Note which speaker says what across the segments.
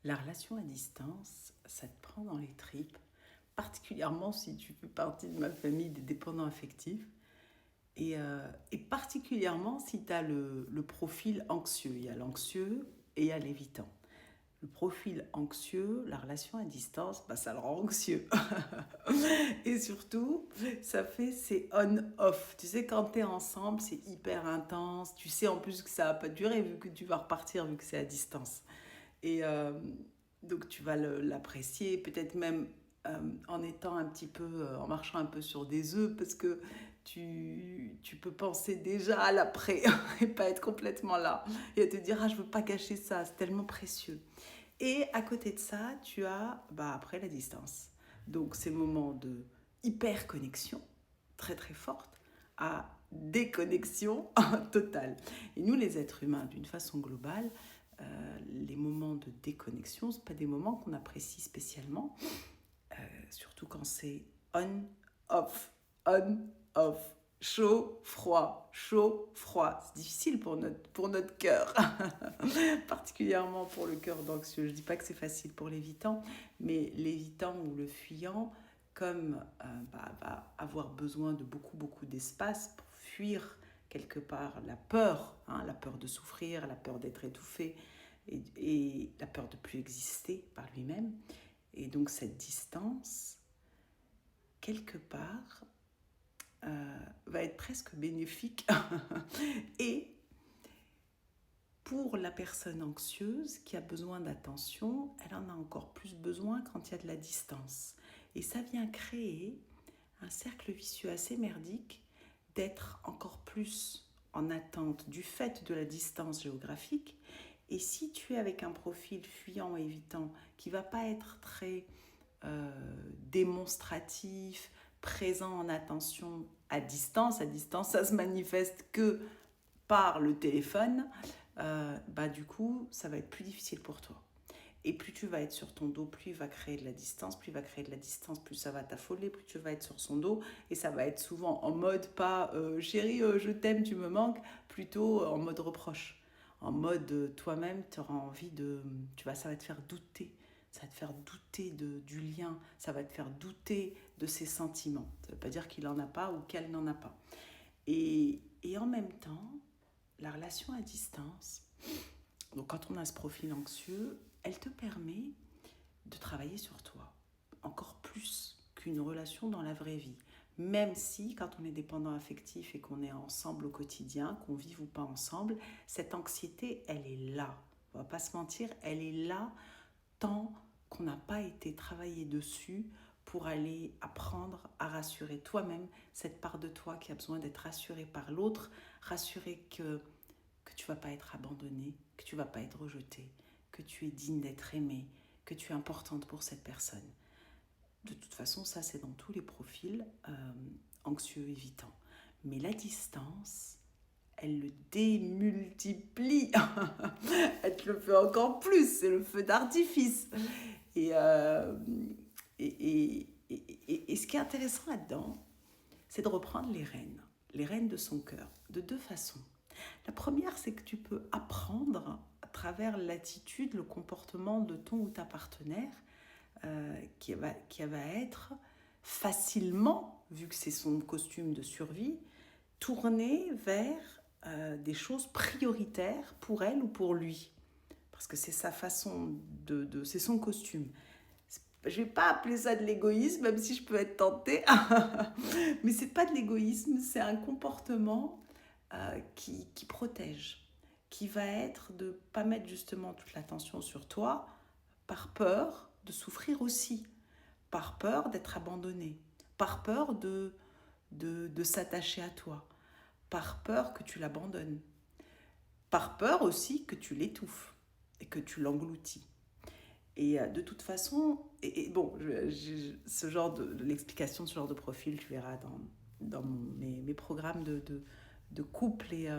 Speaker 1: La relation à distance, ça te prend dans les tripes, particulièrement si tu fais partie de ma famille des dépendants affectifs, et particulièrement si tu as le profil anxieux. Il y a l'anxieux et il y a l'évitant. Le profil anxieux, la relation à distance, bah, ça le rend anxieux. Et surtout, c'est on-off. Tu sais, quand t'es ensemble, c'est hyper intense. Tu sais en plus que ça va pas durer vu que tu vas repartir, vu que c'est à distance. Et donc tu vas l'apprécier, peut-être même en étant un petit peu, en marchant un peu sur des œufs, parce que tu peux penser déjà à l'après et pas être complètement là. Et à te dire, ah, je veux pas gâcher ça, c'est tellement précieux. Et à côté de ça, tu as bah, après la distance. Donc ces moments de hyper connexion, très très forte, à déconnexion totale. Et nous, les êtres humains, d'une façon globale, les moments de déconnexion, ce pas des moments qu'on apprécie spécialement, surtout quand c'est on-off, on-off, chaud, froid. C'est difficile pour notre cœur, particulièrement pour le cœur d'anxieux. Je ne dis pas que c'est facile pour l'évitant, mais l'évitant ou le fuyant, comme va avoir besoin de beaucoup d'espace pour fuir quelque part la peur de souffrir, la peur d'être étouffé et la peur de plus exister par lui-même. Et donc cette distance, quelque part, va être presque bénéfique. Et pour la personne anxieuse qui a besoin d'attention, elle en a encore plus besoin quand il y a de la distance. Et ça vient créer un cercle vicieux assez merdique d'être encore plus en attente du fait de la distance géographique. Et si tu es avec un profil fuyant et évitant qui ne va pas être très démonstratif, présent en attention à distance ça se manifeste que par le téléphone, bah du coup, ça va être plus difficile pour toi. Et plus tu vas être sur ton dos, plus il va créer de la distance, plus il va créer de la distance, plus ça va t'affoler, plus tu vas être sur son dos. Et ça va être souvent en mode pas chérie, je t'aime, tu me manques, plutôt en mode reproche. En mode toi-même, tu auras envie de. Ça va te faire douter. Ça va te faire douter du lien. Ça va te faire douter de ses sentiments. Ça ne veut pas dire qu'il n'en a pas ou qu'elle n'en a pas. Et en même temps, la relation à distance, donc quand on a ce profil anxieux, elle te permet de travailler sur toi, encore plus qu'une relation dans la vraie vie. Même si, quand on est dépendant affectif et qu'on est ensemble au quotidien, qu'on vive ou pas ensemble, cette anxiété, elle est là. On va pas se mentir, elle est là tant qu'on n'a pas été travaillé dessus pour aller apprendre à rassurer toi-même cette part de toi qui a besoin d'être rassurée par l'autre, rassurer que tu vas pas être abandonnée, que tu vas pas être rejetée, que tu es digne d'être aimée, que tu es importante pour cette personne. De toute façon, ça c'est dans tous les profils anxieux évitants. Mais la distance, elle le démultiplie. Elle te le fait encore plus, c'est le feu d'artifice. Et, euh, et ce qui est intéressant là-dedans, c'est de reprendre les rênes de son cœur, de deux façons. La première, c'est que tu peux apprendre à travers l'attitude, le comportement de ton ou ta partenaire, qui va être facilement, vu que c'est son costume de survie, tourné vers des choses prioritaires pour elle ou pour lui. Parce que c'est sa façon c'est son costume. Je vais pas appeler ça de l'égoïsme, même si je peux être tentée. Mais c'est pas de l'égoïsme, c'est un comportement qui protège, qui va être de pas mettre justement toute l'attention sur toi, par peur de souffrir aussi, par peur d'être abandonné, par peur de s'attacher à toi, par peur que tu l'abandonnes, par peur aussi que tu l'étouffes et que tu l'engloutis. Et de toute façon, bon, ce genre de l'explication de ce genre de profil, tu verras dans mes programmes de couple et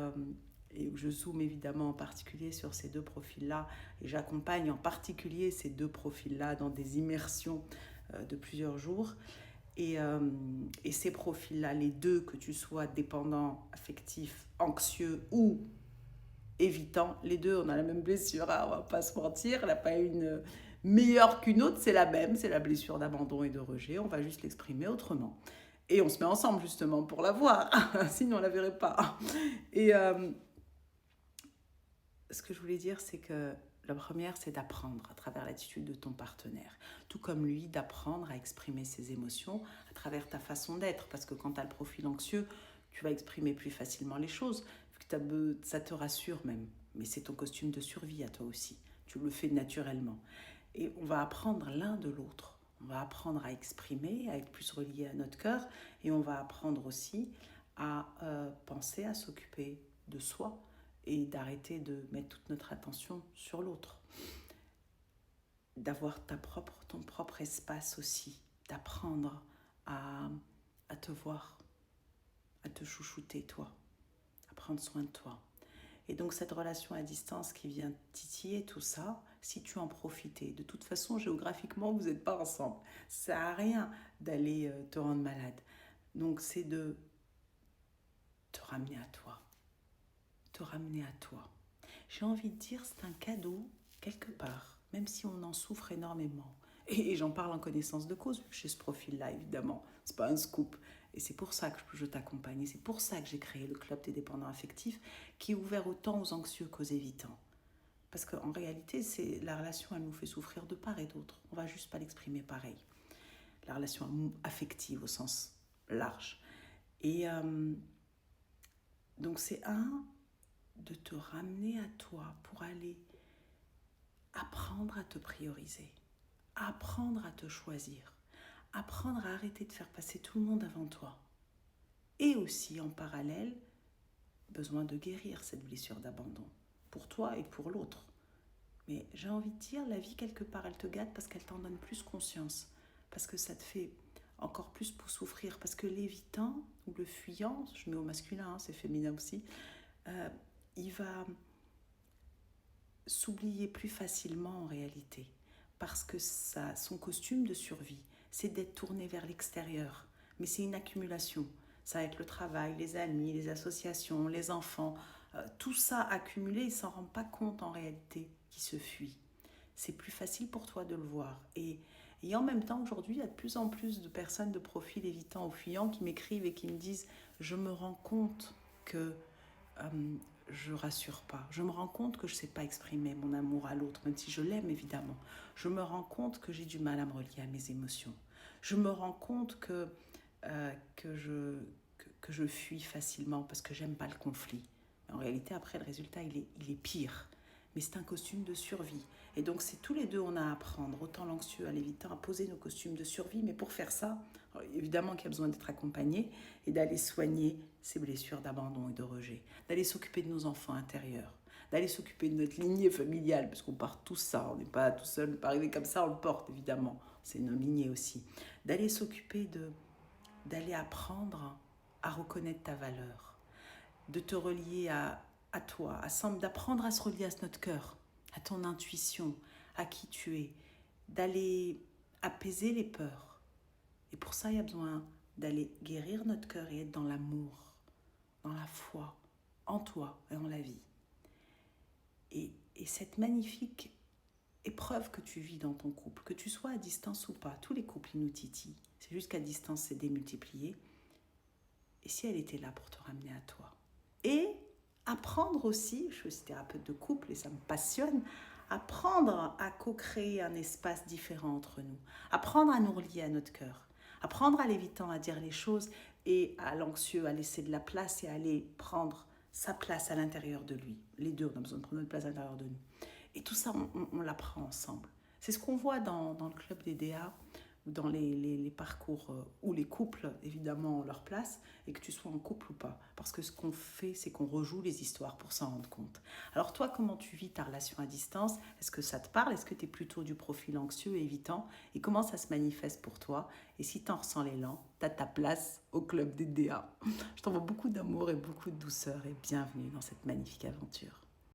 Speaker 1: où je zoome évidemment en particulier sur ces deux profils-là. Et j'accompagne en particulier ces deux profils-là dans des immersions de plusieurs jours. Et ces profils-là, les deux, que tu sois dépendant, affectif, anxieux ou évitant. Les deux, on a la même blessure, hein, on va pas se mentir. Elle n'a pas une meilleure qu'une autre, c'est la même, c'est la blessure d'abandon et de rejet. On va juste l'exprimer autrement. Et on se met ensemble justement pour la voir, sinon on ne la verrait pas. Et ce que je voulais dire, c'est que la première, c'est d'apprendre à travers l'attitude de ton partenaire. Tout comme lui, d'apprendre à exprimer ses émotions à travers ta façon d'être. Parce que quand tu as le profil anxieux, tu vas exprimer plus facilement les choses. Ça te rassure même. Mais c'est ton costume de survie à toi aussi. Tu le fais naturellement. Et on va apprendre l'un de l'autre. On va apprendre à exprimer, à être plus relié à notre cœur. Et on va apprendre aussi à penser à s'occuper de soi et d'arrêter de mettre toute notre attention sur l'autre. D'avoir ton propre espace aussi. D'apprendre à te voir, à te chouchouter toi, à prendre soin de toi. Et donc cette relation à distance qui vient titiller tout ça, si tu en profitais, de toute façon géographiquement vous n'êtes pas ensemble, ça sert à rien d'aller te rendre malade. Donc c'est de te ramener à toi, te ramener à toi. J'ai envie de dire c'est un cadeau quelque part, même si on en souffre énormément. Et j'en parle en connaissance de cause, chez ce profil-là évidemment, c'est pas un scoop. Et c'est pour ça que je t'accompagne. Et c'est pour ça que j'ai créé le club des dépendants affectifs qui est ouvert autant aux anxieux qu'aux évitants. Parce qu'en réalité, la relation, elle nous fait souffrir de part et d'autre. On va juste pas l'exprimer pareil. La relation affective au sens large. Et donc c'est de te ramener à toi pour aller apprendre à te prioriser, apprendre à te choisir, apprendre à arrêter de faire passer tout le monde avant toi. Et aussi, en parallèle, besoin de guérir cette blessure d'abandon, pour toi et pour l'autre. Mais j'ai envie de dire, la vie, quelque part, elle te gâte parce qu'elle t'en donne plus conscience, parce que ça te fait encore plus pour souffrir, parce que l'évitant ou le fuyant, je mets au masculin, c'est féminin aussi, il va s'oublier plus facilement en réalité, parce que son costume de survie, c'est d'être tourné vers l'extérieur, mais c'est une accumulation. Ça va être le travail, les amis, les associations, les enfants, tout ça accumulé, il ne s'en rend pas compte en réalité qu'il se fuit. C'est plus facile pour toi de le voir. Et en même temps, aujourd'hui, il y a de plus en plus de personnes de profil évitant ou fuyant qui m'écrivent et qui me disent « Je me rends compte que je rassure pas. Je me rends compte que je ne sais pas exprimer mon amour à l'autre, même si je l'aime évidemment. Je me rends compte que j'ai du mal à me relier à mes émotions. Je me rends compte que je fuis facilement parce que j'aime pas le conflit. En réalité, après, le résultat, il est pire. Mais c'est un costume de survie. Et donc, c'est tous les deux, on a à apprendre, autant l'anxieux à l'évitant, à poser nos costumes de survie. Mais pour faire ça, évidemment qu'il y a besoin d'être accompagné et d'aller soigner ces blessures d'abandon et de rejet. D'aller s'occuper de nos enfants intérieurs. D'aller s'occuper de notre lignée familiale, parce qu'on part tout ça. On n'est pas tout seul, on n'est pas arrivé comme ça, on le porte, évidemment. C'est nos lignées aussi. D'aller s'occuper d'aller apprendre à reconnaître ta valeur, de te relier à toi, d'apprendre à se relier à notre cœur, à ton intuition, à qui tu es, d'aller apaiser les peurs. Et pour ça, il y a besoin d'aller guérir notre cœur et être dans l'amour, dans la foi, en toi et en la vie. Et cette magnifique épreuve que tu vis dans ton couple, que tu sois à distance ou pas, tous les couples, ils nous titillent. C'est juste qu'à distance, c'est démultiplié. Et si elle était là pour te ramener à toi? Et apprendre aussi, je suis thérapeute de couple et ça me passionne, apprendre à co-créer un espace différent entre nous, apprendre à nous relier à notre cœur, apprendre à l'évitant à dire les choses et à l'anxieux à laisser de la place et à aller prendre sa place à l'intérieur de lui. Les deux, on a besoin de prendre notre place à l'intérieur de nous. Et tout ça, on l'apprend ensemble. C'est ce qu'on voit dans le club des DA, ou dans les parcours où les couples, évidemment, ont leur place, et que tu sois en couple ou pas. Parce que ce qu'on fait, c'est qu'on rejoue les histoires pour s'en rendre compte. Alors toi, comment tu vis ta relation à distance? Est-ce que ça te parle? Est-ce que tu es plutôt du profil anxieux et évitant? Et comment ça se manifeste pour toi? Et si tu en ressens l'élan, tu as ta place au club des DA. Je t'envoie beaucoup d'amour et beaucoup de douceur, et bienvenue dans cette magnifique aventure.